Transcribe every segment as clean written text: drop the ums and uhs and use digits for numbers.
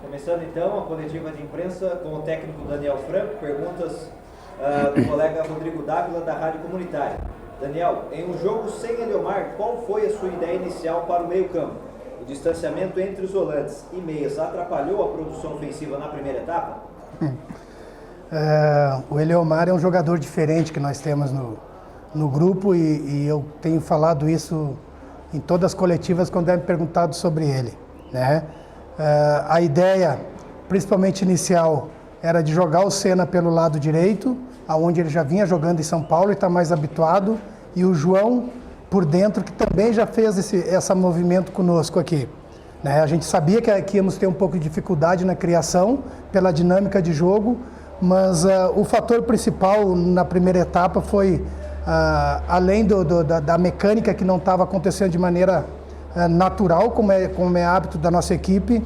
Começando então a coletiva de imprensa com o técnico Daniel Franco, perguntas do colega Rodrigo Dávila da Rádio Comunitária. Daniel, em um jogo sem Eliomar, qual foi a sua ideia inicial para o meio-campo? O distanciamento entre os volantes e meias atrapalhou a produção ofensiva na primeira etapa? O Eliomar é um jogador diferente que nós temos no grupo e eu tenho falado isso em todas as coletivas quando é perguntado sobre ele, né? A ideia, principalmente inicial, era de jogar o Senna pelo lado direito, aonde ele já vinha jogando em São Paulo e está mais habituado, e o João por dentro, que também já fez esse movimento conosco aqui, né? A gente sabia que íamos ter um pouco de dificuldade na criação, pela dinâmica de jogo, mas o fator principal na primeira etapa foi, além da mecânica que não estava acontecendo de maneira natural, como é hábito da nossa equipe,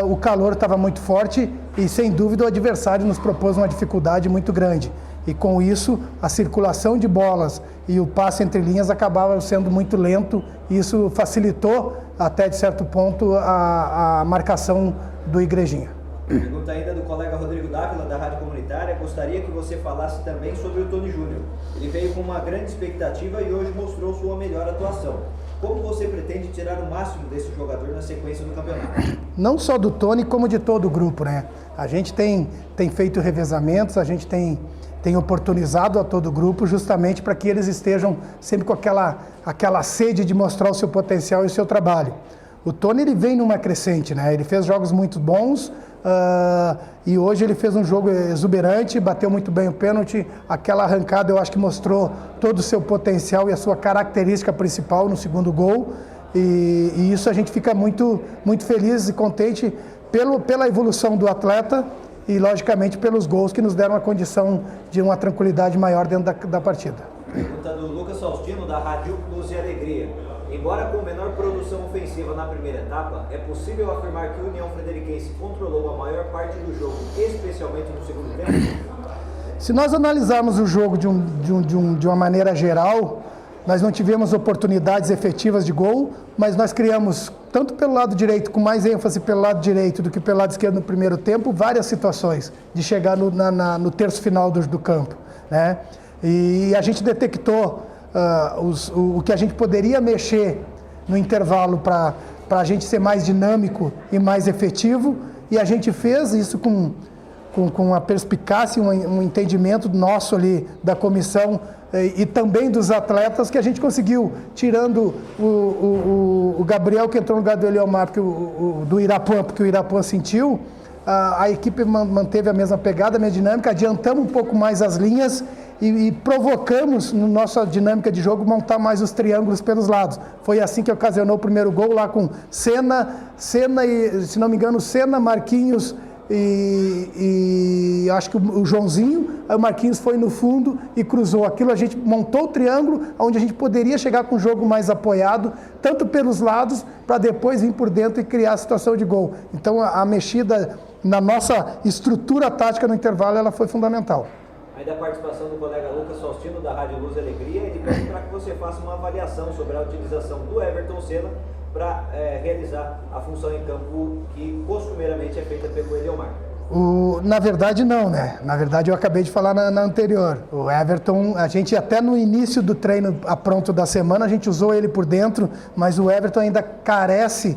o calor estava muito forte e, sem dúvida, o adversário nos propôs uma dificuldade muito grande. E, com isso, a circulação de bolas e o passe entre linhas acabava sendo muito lento e isso facilitou, até de certo ponto, a marcação do Igrejinha. Pergunta ainda do colega Rodrigo Dávila, da Rádio Comunitária. Gostaria que você falasse também sobre o Tony Júnior. Ele veio com uma grande expectativa e hoje mostrou sua melhor atuação. Como você pretende tirar o máximo desse jogador na sequência do campeonato? Não só do Tony, como de todo o grupo, né? A gente tem feito revezamentos, a gente tem oportunizado a todo o grupo justamente para que eles estejam sempre com aquela sede de mostrar o seu potencial e o seu trabalho. O Tony, ele vem numa crescente, né? Ele fez jogos muito bons e hoje ele fez um jogo exuberante, bateu muito bem o pênalti. Aquela arrancada eu acho que mostrou todo o seu potencial e a sua característica principal no segundo gol. E isso a gente fica muito, muito feliz e contente pela evolução do atleta e, logicamente, pelos gols que nos deram a condição de uma tranquilidade maior dentro da partida. Pergunta do Lucas Faustino, da Rádio Luz e Alegria. Embora com menor produção ofensiva na primeira etapa, é possível afirmar que o União Frederiquense controlou a maior parte do jogo, especialmente no segundo tempo? Se nós analisarmos o jogo de uma maneira geral, nós não tivemos oportunidades efetivas de gol, mas nós criamos, tanto pelo lado direito, com mais ênfase pelo lado direito do que pelo lado esquerdo no primeiro tempo, várias situações de chegar no terço final do campo, né? E a gente detectou o que a gente poderia mexer no intervalo para a gente ser mais dinâmico e mais efetivo, e a gente fez isso com a perspicácia, um entendimento nosso ali da comissão e também dos atletas, que a gente conseguiu, tirando o Gabriel, que entrou no lugar do Eliomar, do Irapuã, porque o Irapuã sentiu, a equipe manteve a mesma pegada, a mesma dinâmica, adiantamos um pouco mais as linhas e provocamos, na nossa dinâmica de jogo, montar mais os triângulos pelos lados. Foi assim que ocasionou o primeiro gol, lá com Senna e, se não me engano, Senna, Marquinhos e acho que o Joãozinho. Aí o Marquinhos foi no fundo e cruzou aquilo. A gente montou o triângulo onde a gente poderia chegar com o jogo mais apoiado, tanto pelos lados, para depois vir por dentro e criar a situação de gol. Então a mexida na nossa estrutura tática no intervalo, ela foi fundamental. Ainda a participação do colega Lucas Faustino, da Rádio Luz e Alegria, ele pede para que você faça uma avaliação sobre a utilização do Everton Senna para realizar a função em campo que costumeiramente é feita pelo Eliomar. Na verdade não, né? Na verdade eu acabei de falar na anterior. O Everton, a gente até no início do treino pronto da semana, a gente usou ele por dentro, mas o Everton ainda carece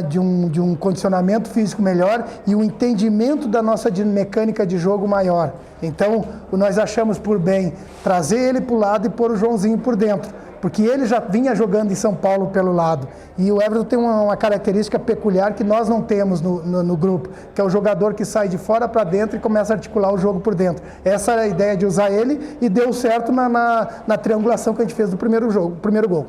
de um condicionamento físico melhor e um entendimento da nossa mecânica de jogo maior. Então, nós achamos por bem trazer ele para o lado e pôr o Joãozinho por dentro, porque ele já vinha jogando em São Paulo pelo lado. E o Everton tem uma característica peculiar que nós não temos no grupo, que é o jogador que sai de fora para dentro e começa a articular o jogo por dentro. Essa era a ideia de usar ele e deu certo na triangulação que a gente fez do primeiro gol.